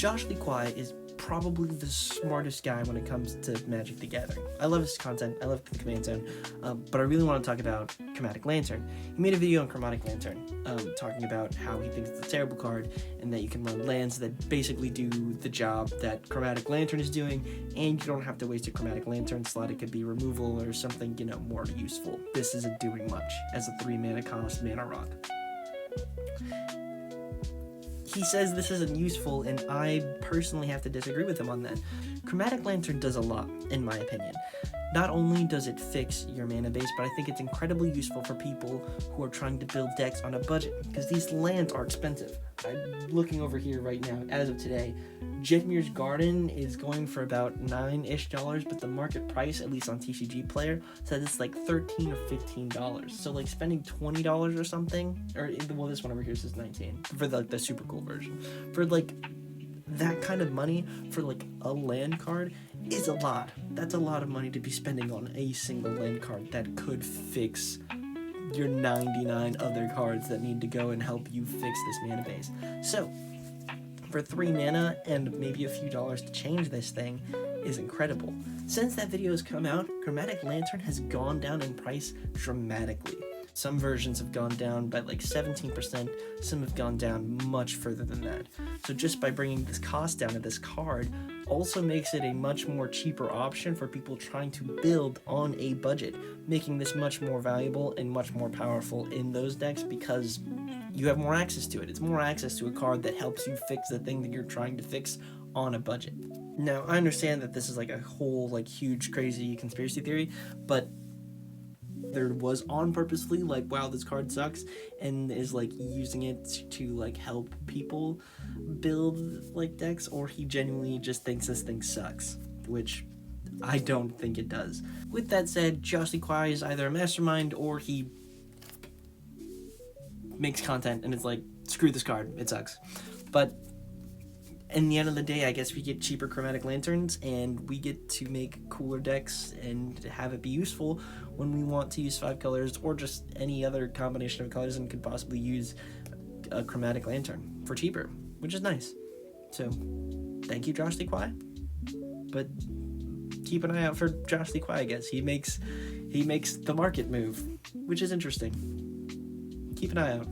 Josh Lee Kwai is probably the smartest guy when it comes to Magic the Gathering. I love his content, I love the Command Zone, but I really want to talk about Chromatic Lantern. He made a video on Chromatic Lantern, talking about how he thinks it's a terrible card, and that you can run lands that basically do the job that Chromatic Lantern is doing, and you don't have to waste a Chromatic Lantern slot. It could be removal or something, more useful. This isn't doing much as a 3 mana cost mana rock. He says this isn't useful, and I personally have to disagree with him on that. Chromatic Lantern does a lot, in my opinion. Not only does it fix your mana base, but I think it's incredibly useful for people who are trying to build decks on a budget, because these lands are expensive. I'm looking over here right now, as of today, Jetmir's Garden is going for about $9-ish, but the market price, at least on TCG Player, says it's like $13 or $15. So like spending $20 or something, or well, this one over here says $19 for the super cool version. For like that kind of money for like a land card is a lot. That's a lot of money to be spending on a single land card that could fix your 99 other cards that need to go and help you fix this mana base. So for 3 mana and maybe a few dollars to change this thing is incredible. Since that video has come out, Chromatic Lantern has gone down in price dramatically. Some versions have gone down by like 17%, some have gone down much further than that. So just by bringing this cost down to this card also makes it a much more cheaper option for people trying to build on a budget, making this much more valuable and much more powerful in those decks because you have more access to it. It's more access to a card that helps you fix the thing that you're trying to fix on a budget. Now, I understand that this is like a whole like huge crazy conspiracy theory, but there was on purposely like, wow, this card sucks, and is like using it to like help people build like decks, or he genuinely just thinks this thing sucks, which I don't think it does. With that said, Josh Lee Kwai is either a mastermind or he makes content and it's like, screw this card, it sucks. But in the end of the day, I guess we get cheaper Chromatic Lanterns and we get to make cooler decks and have it be useful when we want to use 5 colors or just any other combination of colors, and could possibly use a Chromatic Lantern for cheaper, which is nice. So thank you, Josh Lee Kwai. But keep an eye out for Josh Lee Kwai, I guess. He makes the market move, which is interesting. Keep an eye out.